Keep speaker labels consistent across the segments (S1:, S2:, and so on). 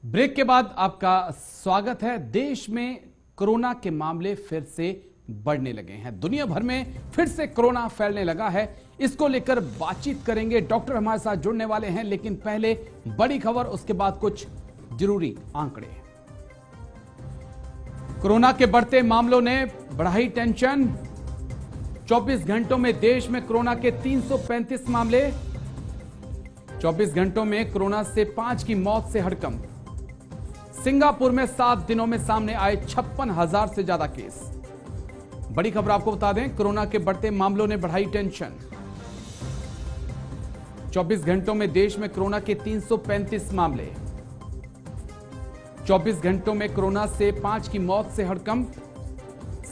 S1: Break के बाद आपका स्वागत है। देश में कोरोना के मामले फिर से बढ़ने लगे हैं। दुनिया भर में फिर से कोरोना फैलने लगा है। इसको लेकर बातचीत करेंगे। डॉक्टर हमारे साथ जुड़ने वाले हैं, लेकिन पहले बड़ी खबर, उसके बाद कुछ जरूरी आंकड़े। कोरोना के बढ़ते मामलों ने बढ़ाई टेंशन। 24 घंटों में देश में कोरोना के 335 मामले। 24 घंटों में कोरोना से 5 की मौत से हड़कंप। सिंगापुर में 7 दिनों में सामने आए 56,000 से ज्यादा केस। बड़ी खबर आपको बता दें, कोरोना के बढ़ते मामलों ने बढ़ाई टेंशन। 24 घंटों में देश में कोरोना के 335 मामले। 24 घंटों में कोरोना से 5 की मौत से हड़कंप।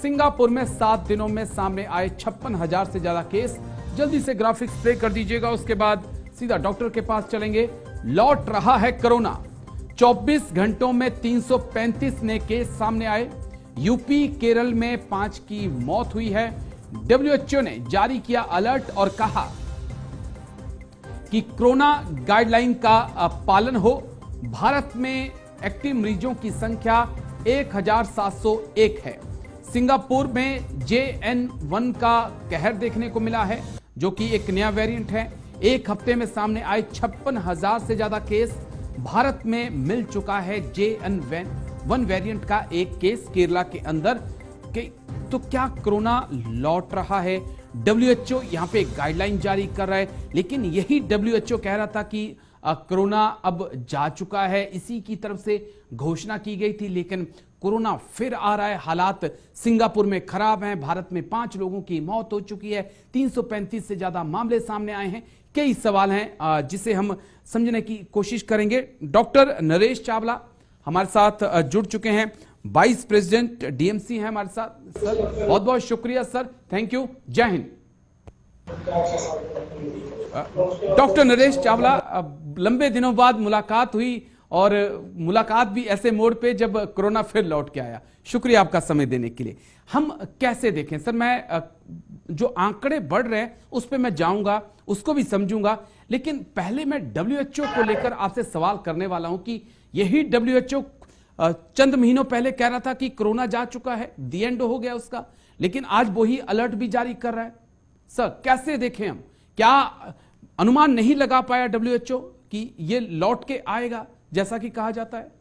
S1: सिंगापुर में 7 दिनों में सामने आए 56,000 से ज्यादा केस। जल्दी से ग्राफिक्स प्ले कर दीजिएगा, उसके बाद सीधा डॉक्टर के पास चलेंगे। लौट रहा है कोरोना। 24 घंटों में 335 नए केस सामने आए। यूपी केरल में 5 की मौत हुई है। डब्ल्यूएचओ ने जारी किया अलर्ट और कहा कि कोरोना गाइडलाइन का पालन हो। भारत में एक्टिव मरीजों की संख्या 1701 है। सिंगापुर में JN1 का कहर देखने को मिला है, जो कि एक नया वेरिएंट है। एक हफ्ते में सामने आए 56,000 से ज्यादा केस। भारत में मिल चुका है JN1 वेरिएंट का एक केस केरला के अंदर। तो क्या कोरोना लौट रहा है? डब्ल्यूएचओ यहां पे गाइडलाइन जारी कर रहा है, लेकिन यही डब्ल्यूएचओ कह रहा था कि कोरोना अब जा चुका है। इसी की तरफ से घोषणा की गई थी, लेकिन कोरोना फिर आ रहा है। हालात सिंगापुर में खराब हैं। भारत में 5 लोगों की मौत हो चुकी है। 335 से ज्यादा मामले सामने आए हैं। कई सवाल हैं जिसे हम समझने की कोशिश करेंगे। डॉक्टर नरेश चावला हमारे साथ जुड़ चुके हैं, वाइस प्रेसिडेंट DMC हैं हमारे साथ। सर बहुत बहुत शुक्रिया सर, थैंक यू, जय हिंद। डॉक्टर नरेश चावला, लंबे दिनों बाद मुलाकात हुई, और मुलाकात भी ऐसे मोड़ पे जब कोरोना फिर लौट के आया। शुक्रिया आपका समय देने के लिए। हम कैसे देखें सर? मैं जो आंकड़े बढ़ रहे हैं उस पे मैं जाऊंगा, उसको भी समझूंगा, लेकिन पहले मैं डब्ल्यूएचओ को लेकर आपसे सवाल करने वाला हूं कि यही डब्ल्यूएचओ चंद महीनों पहले कह रहा था कि कोरोना जा चुका है, दी एंड हो गया उसका, लेकिन आज वही अलर्ट भी जारी कर रहा है। सर कैसे देखें हम? क्या अनुमान नहीं लगा पाया डब्ल्यूएचओ कि ये लौट के आएगा जैसा कि कहा जाता है?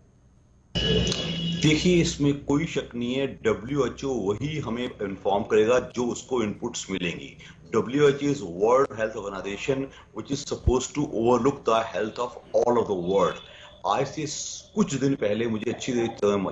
S2: देखिए, इसमें कोई शक नहीं है, डब्ल्यूएचओ वही हमें इन्फॉर्म करेगा जो उसको इनपुट्स मिलेंगी। WHO is World Health Organization, which is supposed to overlook the health of all of the world. आज से कुछ दिन पहले मुझे अच्छी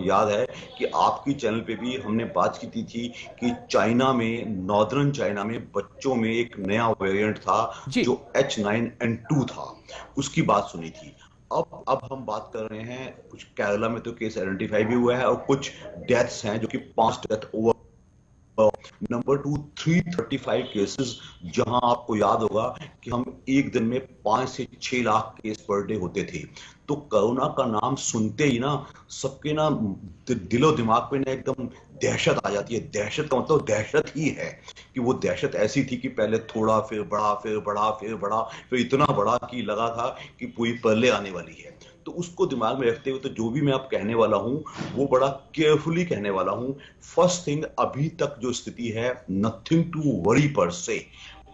S2: याद है कि आपकी चैनल पे भी हमने बात की थी कि चाइना में, नॉर्दर्न चाइना में बच्चों में एक नया वेरिएंट था जो H9N2 था, उसकी बात सुनी थी। अब हम बात कर रहे हैं, कुछ केरला में तो केस आइडेंटिफाई भी हुआ है और कुछ डेथ्स हैं, जो कि 5 डेथ ओवर। नंबर 2, 335 केसेस, जहां आपको याद होगा कि हम एक दिन में 5 से 6 लाख केस पर डे होते थे। तो कोरोना का नाम सुनते ही ना सबके ना दिलो दिमाग पे ना एकदम दहशत आ जाती है। दहशत का मतलब दहशत ही है कि वो दहशत ऐसी थी कि पहले थोड़ा, फिर बढ़ा, फिर बढ़ा, फिर बढ़ा, फिर इतना बढ़ा कि लगा था कि पूरी परले आने वाली है। तो उसको दिमाग में रखते हुए तो जो भी मैं अब कहने वाला हूं वो बड़ा केयरफुली कहने वाला हूं। फर्स्ट थिंग, अभी तक जो स्थिति है, नथिंग टू वरी पर से,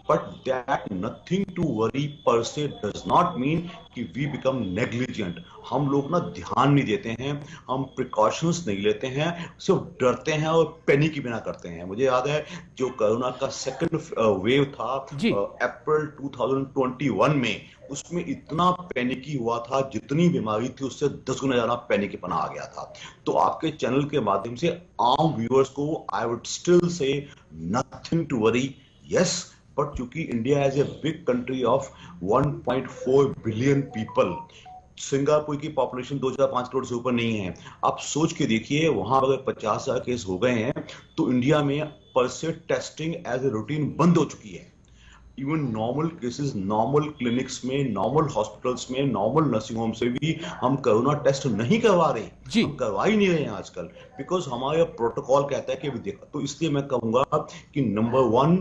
S2: but that nothing to worry per se does not mean कि we become negligent। हम लोग ना ध्यान नहीं देते हैं, हम प्रिकॉशंस नहीं लेते हैं, सिर्फ डरते हैं और पैनिक बिना करते हैं। मुझे याद है जो कोरोना का सेकंड वेव था अप्रैल 2021 में, उसमें इतना पैनिकी हुआ था, जितनी बीमारी थी उससे 10 गुना ज्यादा पैनिकीपना आ गया था। तो आपके चैनल के माध्यम से आम व्यूअर्स को I would still say nothing to worry, yes, but चूंकि India has a big country of 1.4 billion people, Singapore की पॉपुलेशन 2.5 करोड़ से ऊपर नहीं है। आप सोच के देखिए, वहां अगर 50,000 केस हो गए हैं तो इंडिया में पर से टेस्टिंग एज ए रूटीन बंद हो चुकी है। Even normal cases, normal clinics में, नॉर्मल हॉस्पिटल्स में, नॉर्मल नर्सिंग होम से भी हम कोरोना टेस्ट नहीं करवा रहे, हम करवा ही नहीं रहे हैं आजकल, बिकॉज हमारा प्रोटोकॉल कहता है कि अभी देखा। तो इसलिए मैं कहूंगा कि number 1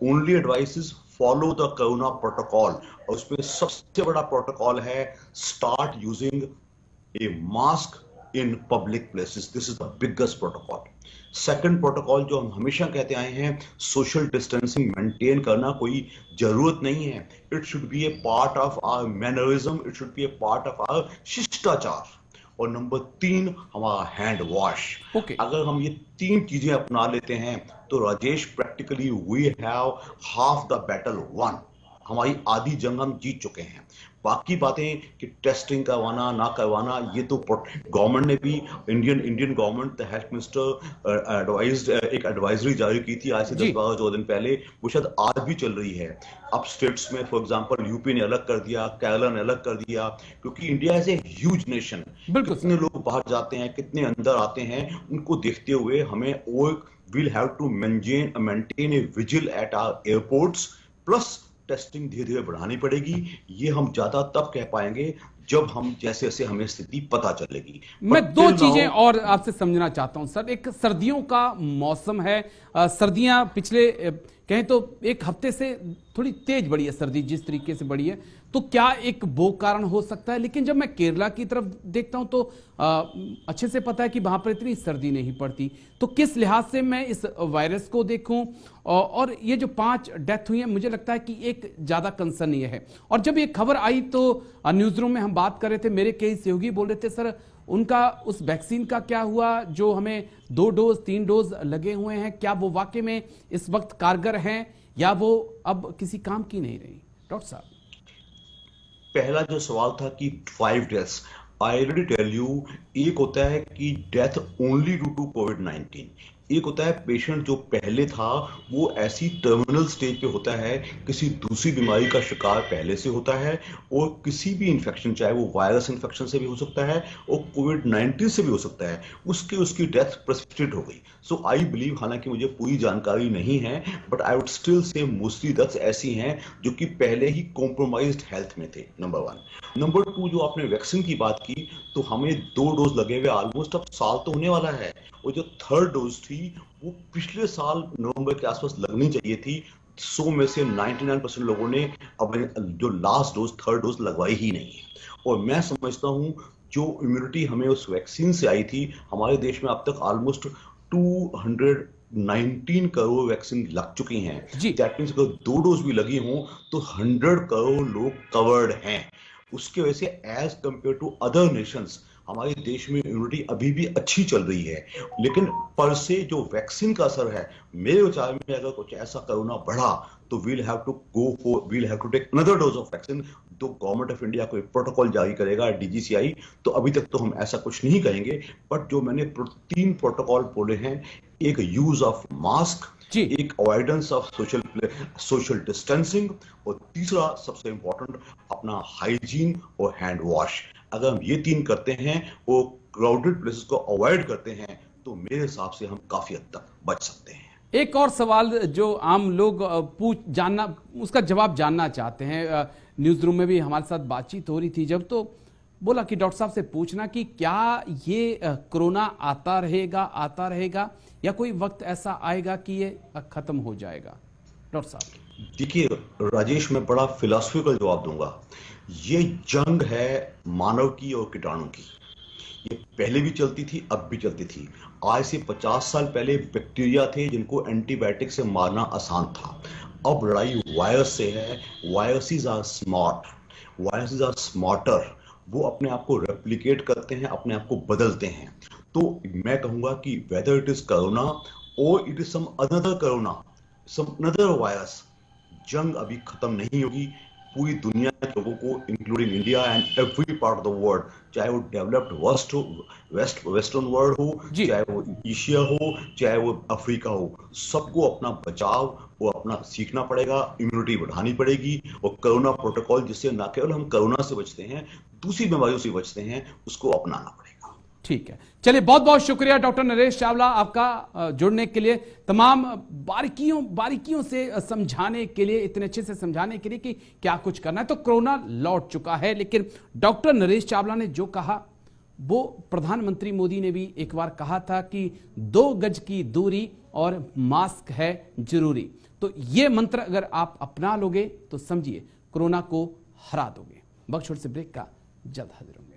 S2: only advice is follow the corona protocol, और उसमें सबसे बड़ा प्रोटोकॉल है start using a mask in public places. This is the biggest protocol. Second protocol जो हम हमेशा कहते आए हैं, सोशल डिस्टेंसिंग मेंटेन करना कोई जरूरत नहीं है. It should be a part of our mannerism, it should be a part of our शिष्टाचार. और नंबर 3 हमारा हैंड वॉश. अगर हम ये 3 चीजें अपना लेते हैं तो Rajesh, practically we have half the battle won. हमारी आधी जंग हम जीत चुके हैं. बाकी बातें कि टेस्टिंग करवाना ना करवाना, ये तो गवर्नमेंट ने भी, Indian government, the health minister एक एडवाइजरी जारी की थी आज से 10-12 दिन पहले. वो शायद आज भी चल रही है. अब स्टेट्स में फॉर एग्जांपल यूपी ने अलग कर दिया, केरला ने अलग कर दिया, क्योंकि India as a huge nation, कितने लोग बाहर जाते हैं, कितने अंदर आते हैं, उनको देखते हुए हमें we'll have to maintain a vigil at our airports. Plus testing धीरे धीरे बढ़ानी पड़ेगी. ये हम ज्यादा तब कह पाएंगे जब हम जैसे जैसे हमें स्थिति पता चलेगी.
S1: मैं 2 चीजें और आपसे समझना चाहता हूं सर. एक, सर्दियों का मौसम है, सर्दियां पिछले कहें तो एक हफ्ते से थोड़ी तेज बढ़ी है सर्दी, जिस तरीके से बढ़ी है, तो क्या एक वो कारण हो सकता है? लेकिन जब मैं केरला की तरफ देखता हूं तो अच्छे से पता है कि वहां पर इतनी सर्दी नहीं पड़ती. तो किस लिहाज से मैं इस वायरस को देखूं? और ये जो 5 डेथ हुई है, मुझे लगता है कि एक ज्यादा कंसर्न ये है. और जब ये खबर आई तो न्यूज रूम में हम बात कर रहे थे, मेरे कई सहयोगी बोल रहे थे सर उनका उस वैक्सीन का क्या हुआ जो हमें 2 डोज 3 डोज लगे हुए हैं, क्या वो वाकई में इस वक्त कारगर हैं या वो अब किसी काम की नहीं रही? डॉक्टर साहब,
S2: पहला जो सवाल था कि 5 deaths, I already tell you, एक होता है कि डेथ ओनली ड्यू टू कोविड-19, एक होता है पेशेंट जो पहले था वो ऐसी टर्मिनल स्टेज पे होता है, किसी दूसरी बीमारी का शिकार पहले से होता है, और किसी भी इन्फेक्शन, चाहे वो वायरस इन्फेक्शन से भी हो सकता है और कोविड-19 से भी हो सकता है, उसकी डेथ प्रेसिपिटेट हो गई. सो आई बिलीव, हालांकि मुझे पूरी जानकारी नहीं है, बट आई वुड स्टिल से मोस्टली डेथ्स ऐसी हैं जो कि पहले ही कॉम्प्रोमाइज्ड हेल्थ में थे. नंबर 1. नंबर 2, जो आपने वैक्सीन की बात की, तो हमें 2 डोज लगे हुए ऑलमोस्ट अब साल तो होने वाला है. वो जो 3rd डोज थी वो पिछले साल नवंबर के आसपास लगनी चाहिए थी. 100 में से 99% लोगों ने अब जो लास्ट डोज 3rd डोज लगवाई ही नहीं है. और मैं समझता हूं जो इम्यूनिटी हमें उस वैक्सीन से आई थी, हमारे देश में अब तक ऑलमोस्ट 219 करोड़ वैक्सीन लग चुकी हैं. दैट मींस अगर 2 डोज भी लगी हों तो 100 करोड़ लोग कवर्ड हैं. उसके वजह से as compare to other nations हमारे देश में इम्यूनिटी अभी भी अच्छी चल रही है. लेकिन पर से जो वैक्सीन का असर है, मेरे विचार में अगर कुछ ऐसा कोरोना बढ़ा तो we'll have to take another dose of vaccine. तो गवर्नमेंट ऑफ इंडिया कोई प्रोटोकॉल जारी करेगा, डीजीसीआई, तो अभी तक तो हम ऐसा कुछ नहीं कहेंगे. बट जो मैंने 3 प्रोटोकॉल बोले हैं, एक यूज ऑफ मास्क, एक अवॉइडेंस ऑफ सोशल डिस्टेंसिंग, और तीसरा सबसे इंपॉर्टेंट अपना हाइजीन और हैंड वॉश. अगर हम ये 3 करते हैं और क्राउडेड प्लेसेस को अवॉइड करते हैं तो मेरे हिसाब से हम काफी हद तक बच सकते हैं.
S1: एक और सवाल जो आम लोग उसका जवाब जानना चाहते हैं, न्यूज रूम में भी हमारे साथ बातचीत हो रही थी जब, तो बोला कि डॉक्टर साहब से पूछना कि क्या ये कोरोना आता रहेगा या कोई वक्त ऐसा आएगा कि ये खत्म हो जाएगा? डॉक्टर साहब,
S2: देखिए राजेश, मैं बड़ा फिलोसफिकल जवाब दूंगा. ये जंग है मानव की और कीटाणु की. ये पहले भी चलती थी, अब भी चलती थी. आज से 50 साल पहले बैक्टीरिया थे जिनको एंटीबायोटिक से मारना आसान था. अब लड़ाई वायरस से है. Viruses are smart, viruses are smarter. वो अपने आप को रेप्लिकेट करते हैं, अपने आप को बदलते हैं. तो मैं कहूंगा कि वेदर इट इज कोरोना और it is some another corona, some another virus, जंग अभी खत्म नहीं होगी. पूरी दुनिया के लोगों को, including India and every part of the world, चाहे वो डेवलप्ड वेस्टर्न वर्ल्ड हो, चाहे वो एशिया हो, चाहे वो अफ्रीका हो, सबको अपना बचाव वो अपना सीखना पड़ेगा, इम्यूनिटी बढ़ानी पड़ेगी. और कोरोना प्रोटोकॉल, जिससे न केवल हम कोरोना से बचते हैं, दूसरी बीमारियों से बचते हैं, उसको अपनाना पड़ेगा.
S1: ठीक है, चलिए, बहुत बहुत शुक्रिया डॉक्टर नरेश चावला आपका जुड़ने के लिए, तमाम बारीकियों से समझाने के लिए, इतने अच्छे से समझाने के लिए कि क्या कुछ करना है. तो कोरोना लौट चुका है, लेकिन डॉक्टर नरेश चावला ने जो कहा वो प्रधानमंत्री मोदी ने भी एक बार कहा था कि 2 गज की दूरी और मास्क है जरूरी. तो ये मंत्र अगर आप अपना लोगे तो समझिए कोरोना को हरा दोगे. वक्त छोटे से ब्रेक का, जल्द हाजिर होंगे.